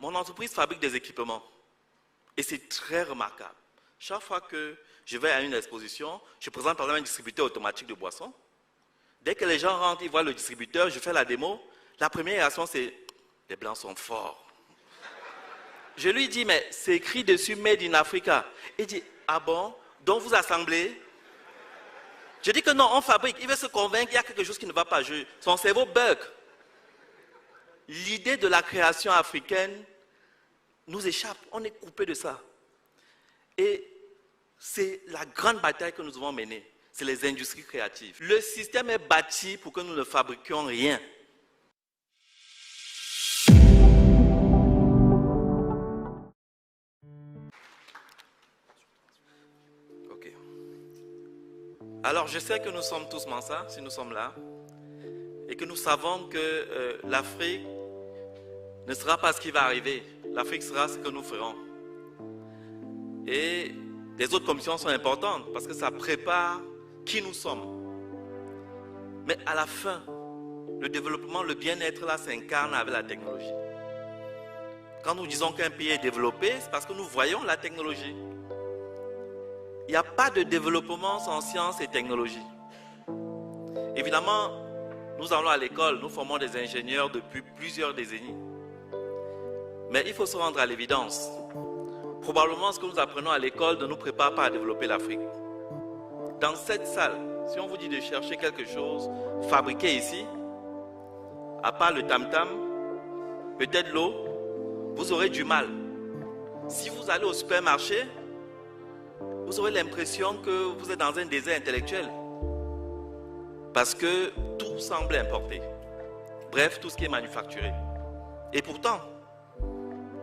Mon entreprise fabrique des équipements et c'est très remarquable. Chaque fois que je vais à une exposition, je présente par exemple un distributeur automatique de boissons. Dès que les gens rentrent, ils voient le distributeur, je fais la démo. La première réaction, c'est « les Blancs sont forts ». Je lui dis « mais c'est écrit dessus « Made in Africa ». Il dit « ah bon, donc vous assemblez ?» Je dis que non, on fabrique. Il veut se convaincre qu'il y a quelque chose qui ne va pas. Son cerveau bug. L'idée de la création africaine nous échappe. On est coupé de ça. Et c'est la grande bataille que nous devons mener. C'est les industries créatives. Le système est bâti pour que nous ne fabriquions rien. Ok. Alors, je sais que nous sommes tous Mansa, si nous sommes là, et que nous savons que l'Afrique ne sera pas ce qui va arriver. L'Afrique sera ce que nous ferons. Et les autres commissions sont importantes parce que ça prépare qui nous sommes. Mais à la fin, le développement, le bien-être là s'incarne avec la technologie. Quand nous disons qu'un pays est développé, c'est parce que nous voyons la technologie. Il n'y a pas de développement sans science et technologie. Évidemment, nous allons à l'école, nous formons des ingénieurs depuis plusieurs décennies. Mais il faut se rendre à l'évidence. Probablement, ce que nous apprenons à l'école ne nous prépare pas à développer l'Afrique. Dans cette salle, si on vous dit de chercher quelque chose fabriqué ici, à part le tam-tam, peut-être l'eau, vous aurez du mal. Si vous allez au supermarché, vous aurez l'impression que vous êtes dans un désert intellectuel. Parce que tout semble importé. Bref, tout ce qui est manufacturé. Et pourtant,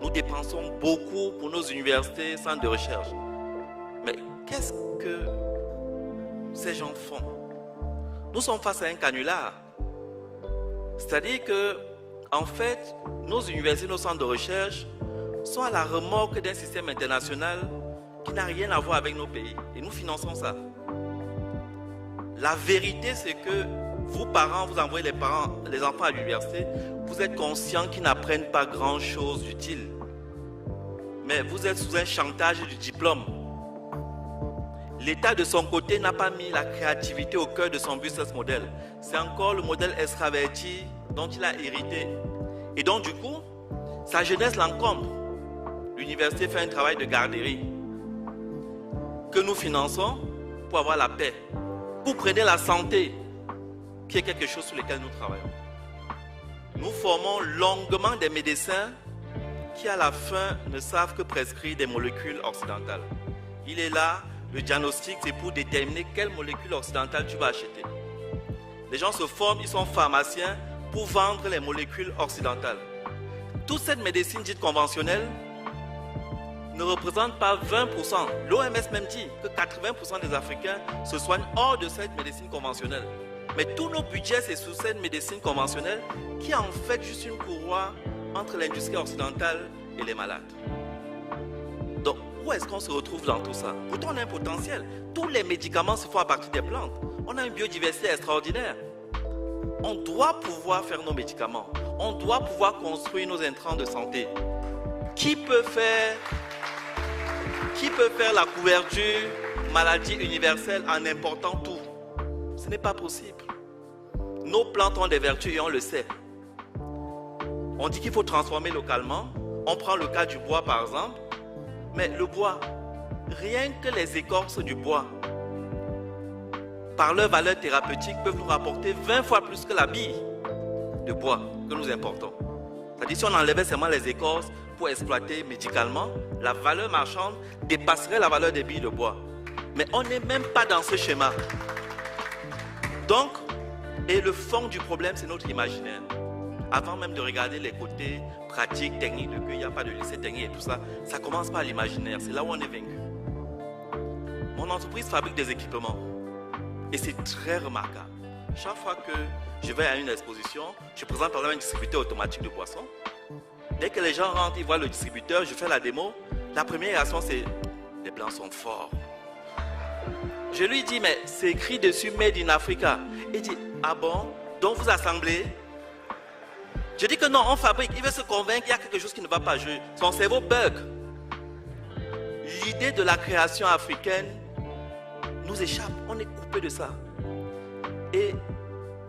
nous dépensons beaucoup pour nos universités, centres de recherche. Mais qu'est-ce que ces gens font? Nous sommes face à un canular. C'est-à-dire que, en fait, nos universités, nos centres de recherche sont à la remorque d'un système international qui n'a rien à voir avec nos pays. Et nous finançons ça. La vérité, c'est que vous, parents, vous envoyez les enfants à l'université, vous êtes conscients qu'ils n'apprennent pas grand-chose d'utile. Mais vous êtes sous un chantage du diplôme. L'État, de son côté, n'a pas mis la créativité au cœur de son business model. C'est encore le modèle extraverti dont il a hérité. Et donc, du coup, sa jeunesse l'encombre. L'université fait un travail de garderie que nous finançons pour avoir la paix. Vous prenez la santé, qui est quelque chose sur lequel nous travaillons. Nous formons longuement des médecins qui, à la fin, ne savent que prescrire des molécules occidentales. Il est là, le diagnostic, c'est pour déterminer quelle molécule occidentale tu vas acheter. Les gens se forment, ils sont pharmaciens pour vendre les molécules occidentales. Toute cette médecine dite conventionnelle ne représente pas 20%. L'OMS même dit que 80% des Africains se soignent hors de cette médecine conventionnelle. Mais tous nos budgets, c'est sous cette médecine conventionnelle qui est en fait juste une courroie entre l'industrie occidentale et les malades. Donc, où est-ce qu'on se retrouve dans tout ça? Pourtant, on a un potentiel. Tous les médicaments se font à partir des plantes. On a une biodiversité extraordinaire. On doit pouvoir faire nos médicaments. On doit pouvoir construire nos intrants de santé. Qui peut faire la couverture maladie universelle en important tout? Ce n'est pas possible. Nos plantes ont des vertus et on le sait. On dit qu'il faut transformer localement. On prend le cas du bois par exemple. Mais le bois, rien que les écorces du bois, par leur valeur thérapeutique, peuvent nous rapporter 20 fois plus que la bille de bois que nous importons. C'est-à-dire si on enlevait seulement les écorces pour exploiter médicalement, la valeur marchande dépasserait la valeur des billes de bois. Mais on n'est même pas dans ce schéma. Donc, et le fond du problème, c'est notre imaginaire. Avant même de regarder les côtés pratiques, techniques, qu'il n'y a pas de lycée technique et tout ça, ça commence par l'imaginaire. C'est là où on est vaincu. Mon entreprise fabrique des équipements. Et c'est très remarquable. Chaque fois que je vais à une exposition, je présente par exemple un distributeur automatique de boissons. Dès que les gens rentrent, ils voient le distributeur, je fais la démo. La première réaction, c'est « les Blancs sont forts ». Je lui dis « mais c'est écrit dessus « Made in Africa ». Il dit « ah bon, donc vous assemblez ?» Je dis que non, on fabrique, il veut se convaincre qu'il y a quelque chose qui ne va pas. Son cerveau bug. L'idée de la création africaine nous échappe, on est coupé de ça. Et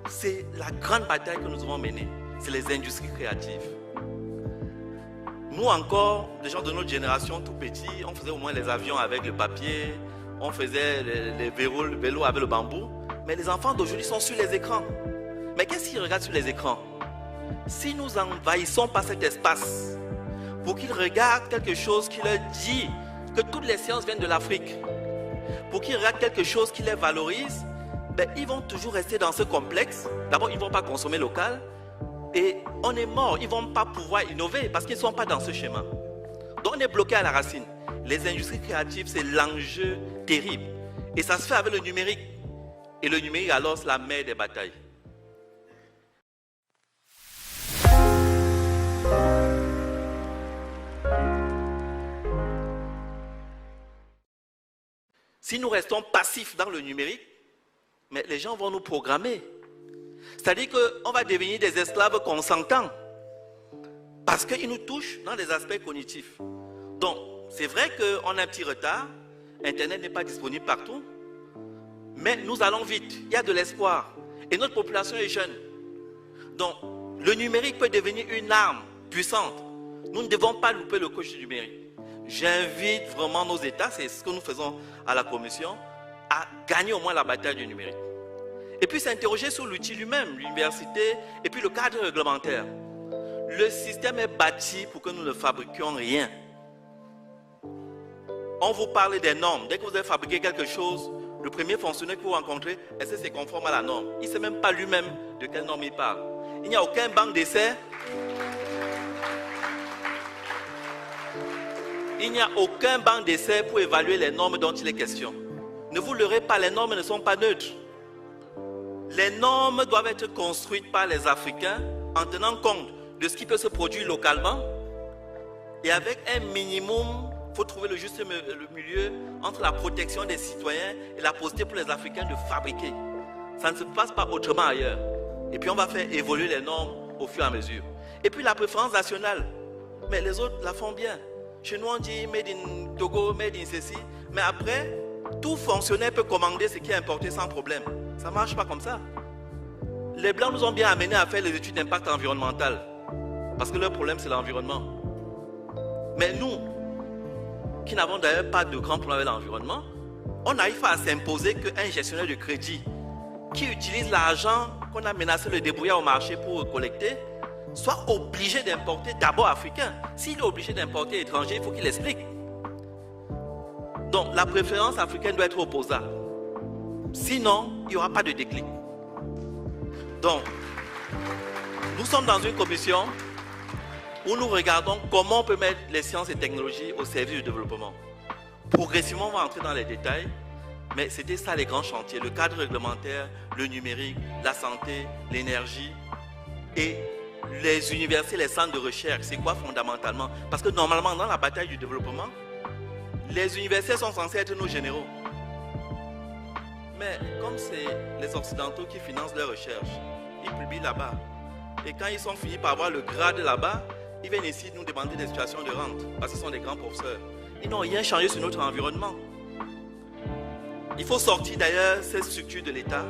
c'est la grande bataille que nous devons mener, c'est les industries créatives. Nous encore, les gens de notre génération tout petits, on faisait au moins les avions avec le papier, on faisait les vélos avec le bambou, mais les enfants d'aujourd'hui sont sur les écrans. Mais qu'est-ce qu'ils regardent sur les écrans? Si nous envahissons pas cet espace pour qu'ils regardent quelque chose qui leur dit que toutes les sciences viennent de l'Afrique, pour qu'ils regardent quelque chose qui les valorise, ben, ils vont toujours rester dans ce complexe. D'abord, ils ne vont pas consommer local et on est mort. Ils ne vont pas pouvoir innover parce qu'ils ne sont pas dans ce schéma. Donc, on est bloqué à la racine. Les industries créatives, c'est l'enjeu terrible. Et ça se fait avec le numérique. Et le numérique, alors, c'est la mère des batailles. Si nous restons passifs dans le numérique, mais les gens vont nous programmer. C'est-à-dire qu'on va devenir des esclaves consentants. Parce qu'ils nous touchent dans des aspects cognitifs. Donc, c'est vrai qu'on a un petit retard. Internet n'est pas disponible partout. Mais nous allons vite. Il y a de l'espoir. Et notre population est jeune. Donc, le numérique peut devenir une arme puissante. Nous ne devons pas louper le coche du numérique. J'invite vraiment nos États, c'est ce que nous faisons à la Commission, à gagner au moins la bataille du numérique. Et puis s'interroger sur l'outil lui-même, l'université, et puis le cadre réglementaire. Le système est bâti pour que nous ne fabriquions rien. On vous parle des normes. Dès que vous avez fabriqué quelque chose, le premier fonctionnaire que vous rencontrez, est-ce que c'est conforme à la norme? Il ne sait même pas lui-même de quelle norme il parle. Il n'y a aucun banc d'essai. Il n'y a aucun banc d'essai pour évaluer les normes dont il est question. Ne vous leurrez pas, les normes ne sont pas neutres. Les normes doivent être construites par les Africains en tenant compte de ce qui peut se produire localement et avec un minimum, il faut trouver le juste milieu entre la protection des citoyens et la possibilité pour les Africains de fabriquer. Ça ne se passe pas autrement ailleurs. Et puis on va faire évoluer les normes au fur et à mesure. Et puis la préférence nationale, mais les autres la font bien. Chez nous, on dit made in Togo, made in ceci. Mais après, tout fonctionnaire peut commander ce qui est importé sans problème. Ça ne marche pas comme ça. Les Blancs nous ont bien amenés à faire les études d'impact environnemental. Parce que leur problème, c'est l'environnement. Mais nous, qui n'avons d'ailleurs pas de grand problème avec l'environnement, on n'arrive pas à s'imposer qu'un gestionnaire de crédit qui utilise l'argent qu'on a menacé de débrouiller au marché pour collecter, soit obligé d'importer d'abord africain. S'il est obligé d'importer étranger, il faut qu'il explique. Donc la préférence africaine doit être opposable. Sinon, il n'y aura pas de déclic. Donc, nous sommes dans une commission où nous regardons comment on peut mettre les sciences et technologies au service du développement. Progressivement, on va entrer dans les détails, mais c'était ça les grands chantiers, le cadre réglementaire, le numérique, la santé, l'énergie et les universités, les centres de recherche. C'est quoi fondamentalement? Parce que normalement, dans la bataille du développement, les universités sont censées être nos généraux. Mais comme c'est les Occidentaux qui financent leurs recherches, ils publient là-bas. Et quand ils sont finis par avoir le grade là-bas, ils viennent ici nous demander des situations de rente, parce qu'ils sont des grands professeurs. Ils n'ont rien changé sur notre environnement. Il faut sortir d'ailleurs ces structures de l'État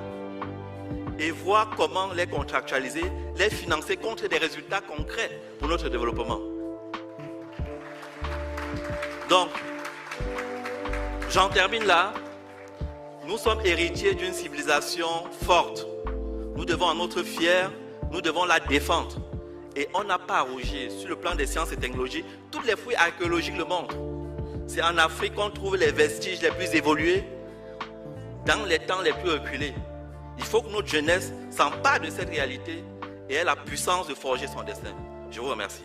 et voir comment les contractualiser, les financer contre des résultats concrets pour notre développement. Donc, j'en termine là. Nous sommes héritiers d'une civilisation forte. Nous devons en être fiers, nous devons la défendre. Et on n'a pas à rougir. Sur le plan des sciences et technologies, tous les fruits archéologiques le montrent. C'est en Afrique qu'on trouve les vestiges les plus évolués dans les temps les plus reculés. Il faut que notre jeunesse s'empare de cette réalité et ait la puissance de forger son destin. Je vous remercie.